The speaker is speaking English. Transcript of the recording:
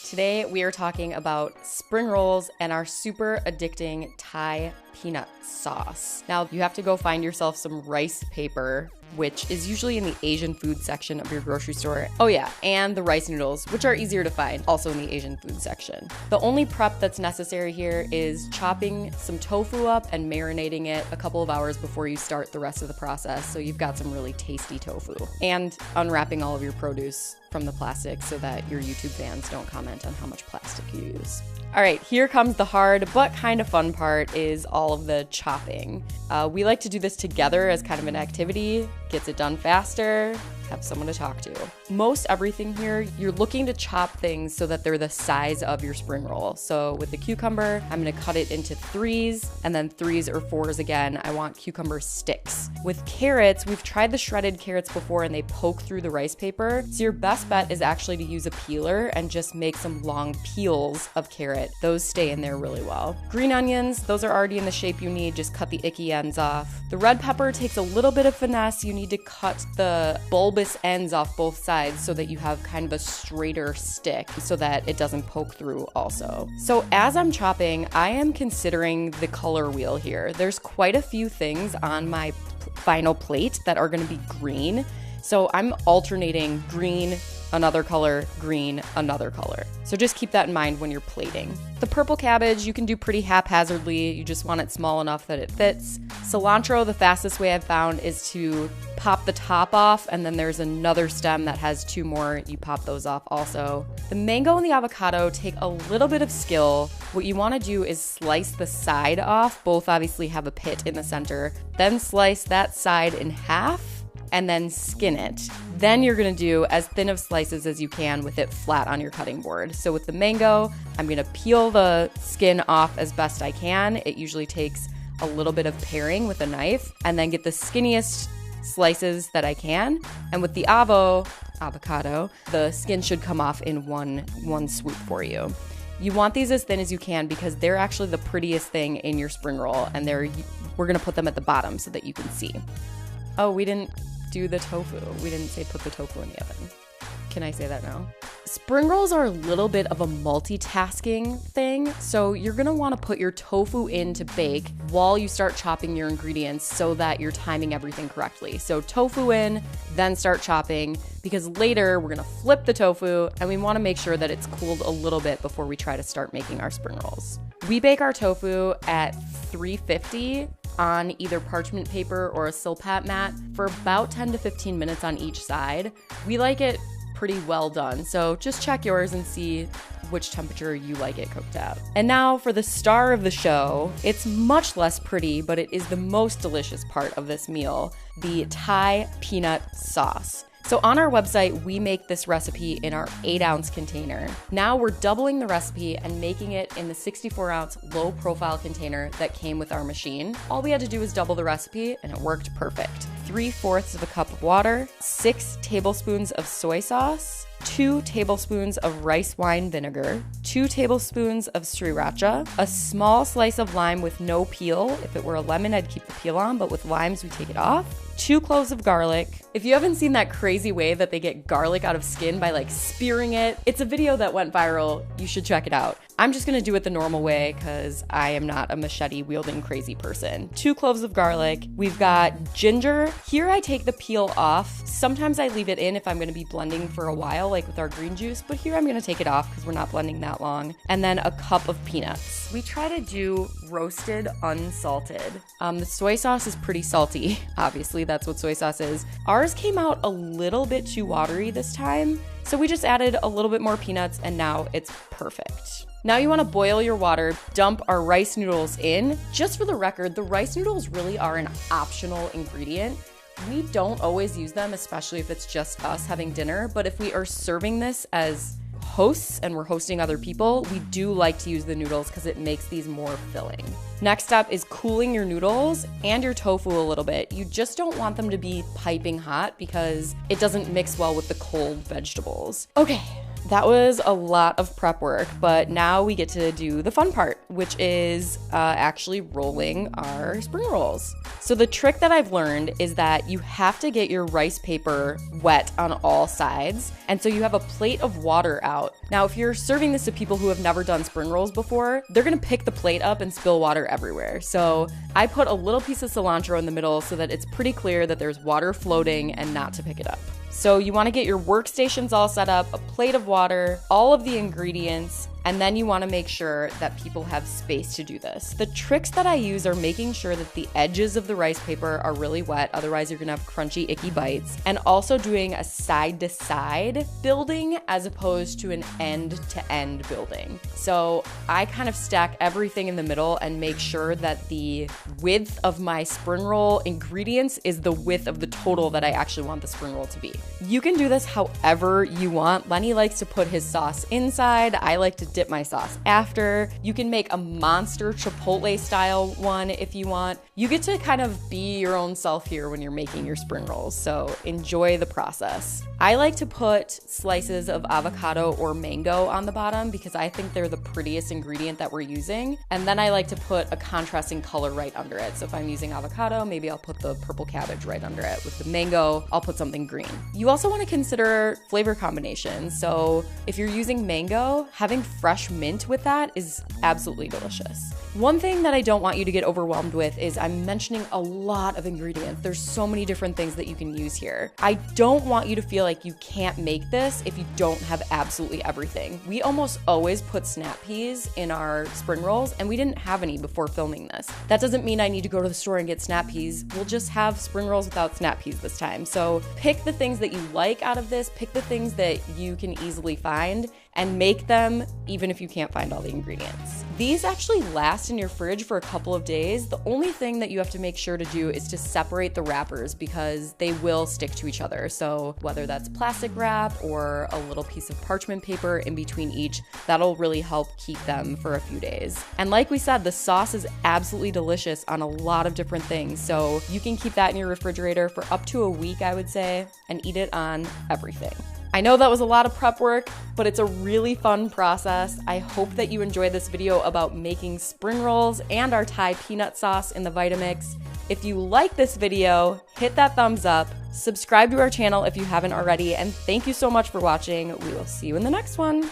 Today we are talking about spring rolls and our super addicting Thai peanut sauce. Now you have to go find yourself some rice paper, which is usually in the Asian food section of your grocery store. Oh yeah, and the rice noodles, which are easier to find, also in the Asian food section. The only prep that's necessary here is chopping some tofu up and marinating it a couple of hours before you start the rest of the process, so you've got some really tasty tofu. And unwrapping all of your produce from the plastic so that your YouTube fans don't comment on how much plastic you use. All right, here comes the hard but kind of fun part, is all of the chopping. We like to do this together as kind of an activity, gets it done faster, have someone to talk to. Most everything here, you're looking to chop things so that they're the size of your spring roll. So with the cucumber, I'm gonna cut it into 3s and then 3s or 4s again. I want cucumber sticks. With carrots, we've tried the shredded carrots before and they poke through the rice paper. So your best bet is actually to use a peeler and just make some long peels of carrot. Those stay in there really well. Green onions, those are already in the shape you need, just cut the icky ends off. The red pepper takes a little bit of finesse. You need to cut the bulbous ends off both sides so that you have kind of a straighter stick so that it doesn't poke through also. So as I'm chopping, I am considering the color wheel here. There's quite a few things on my final plate that are going to be green. So I'm alternating green, another color, green, another color. So just keep that in mind when you're plating. The purple cabbage, you can do pretty haphazardly. You just want it small enough that it fits. Cilantro, the fastest way I've found is to pop the top off, and then there's another stem that has 2 more. You pop those off also. The mango and the avocado take a little bit of skill. What you want to do is slice the side off. Both obviously have a pit in the center. Then slice that side in half and then skin it. Then you're gonna do as thin of slices as you can with it flat on your cutting board. So with the mango, I'm gonna peel the skin off as best I can. It usually takes a little bit of paring with a knife, and then get the skinniest slices that I can. And with the avocado, the skin should come off in one swoop for you. You want these as thin as you can because they're actually the prettiest thing in your spring roll, and we're gonna put them at the bottom so that you can see. Oh, we didn't do the tofu. We didn't say put the tofu in the oven. Can I say that now? Spring rolls are a little bit of a multitasking thing, so you're gonna wanna put your tofu in to bake while you start chopping your ingredients so that you're timing everything correctly. So tofu in, then start chopping, because later we're gonna flip the tofu and we wanna make sure that it's cooled a little bit before we try to start making our spring rolls. We bake our tofu at 350 on either parchment paper or a silpat mat for about 10 to 15 minutes on each side. We like it pretty well done, so just check yours and see which temperature you like it cooked at. And now for the star of the show. It's much less pretty, but it is the most delicious part of this meal, the Thai peanut sauce. So on our website, we make this recipe in our 8-ounce container. Now we're doubling the recipe and making it in the 64-ounce low-profile container that came with our machine. All we had to do was double the recipe, and it worked perfect. 3/4 of a cup of water, 6 tablespoons of soy sauce, 2 tablespoons of rice wine vinegar, 2 tablespoons of sriracha, a small slice of lime with no peel. If it were a lemon, I'd keep the peel on, but with limes, we take it off. 2 cloves of garlic. If you haven't seen that crazy way that they get garlic out of skin by like spearing it, it's a video that went viral. You should check it out. I'm just gonna do it the normal way because I am not a machete wielding crazy person. 2 cloves of garlic. We've got ginger. Here I take the peel off. Sometimes I leave it in if I'm gonna be blending for a while, like with our green juice, but here I'm gonna take it off because we're not blending that long. And then a cup of peanuts. We try to do roasted unsalted. The soy sauce is pretty salty. Obviously, that's what soy sauce is. Ours came out a little bit too watery this time, so we just added a little bit more peanuts and now it's perfect. Now you want to boil your water, dump our rice noodles in. Just for the record, the rice noodles really are an optional ingredient. We don't always use them, especially if it's just us having dinner, but if we are serving this as hosts and we're hosting other people, we do like to use the noodles because it makes these more filling. Next up is cooling your noodles and your tofu a little bit. You just don't want them to be piping hot because it doesn't mix well with the cold vegetables. Okay, That was a lot of prep work, but now we get to do the fun part, which is actually rolling our spring rolls. So the trick that I've learned is that you have to get your rice paper wet on all sides, and so you have a plate of water out. Now, if you're serving this to people who have never done spring rolls before, they're gonna pick the plate up and spill water everywhere. So I put a little piece of cilantro in the middle so that it's pretty clear that there's water floating and not to pick it up. So you want to get your workstations all set up, a plate of water, all of the ingredients, and then you want to make sure that people have space to do this. The tricks that I use are making sure that the edges of the rice paper are really wet, otherwise you're gonna have crunchy, icky bites, and also doing a side-to-side building as opposed to an end-to-end building. So I kind of stack everything in the middle and make sure that the width of my spring roll ingredients is the width of the total that I actually want the spring roll to be. You can do this however you want. Lenny likes to put his sauce inside. I like to dip my sauce after. You can make a monster Chipotle style one if you want. You get to kind of be your own self here when you're making your spring rolls, so enjoy the process. I like to put slices of avocado or mango on the bottom because I think they're the prettiest ingredient that we're using. And then I like to put a contrasting color right under it. So if I'm using avocado, maybe I'll put the purple cabbage right under it. With the mango, I'll put something green. You also want to consider flavor combinations. So if you're using mango, having fresh mint with that is absolutely delicious. One thing that I don't want you to get overwhelmed with is I'm mentioning a lot of ingredients. There's so many different things that you can use here. I don't want you to feel like you can't make this if you don't have absolutely everything. We almost always put snap peas in our spring rolls, and we didn't have any before filming this. That doesn't mean I need to go to the store and get snap peas. We'll just have spring rolls without snap peas this time. So pick the things that you like out of this, pick the things that you can easily find, and make them even if you can't find all the ingredients. These actually last in your fridge for a couple of days. The only thing that you have to make sure to do is to separate the wrappers because they will stick to each other. So whether that's plastic wrap or a little piece of parchment paper in between each, that'll really help keep them for a few days. And like we said, the sauce is absolutely delicious on a lot of different things. So you can keep that in your refrigerator for up to a week, I would say, and eat it on everything. I know that was a lot of prep work, but it's a really fun process. I hope that you enjoyed this video about making spring rolls and our Thai peanut sauce in the Vitamix. If you like this video, hit that thumbs up, subscribe to our channel if you haven't already, and thank you so much for watching. We will see you in the next one.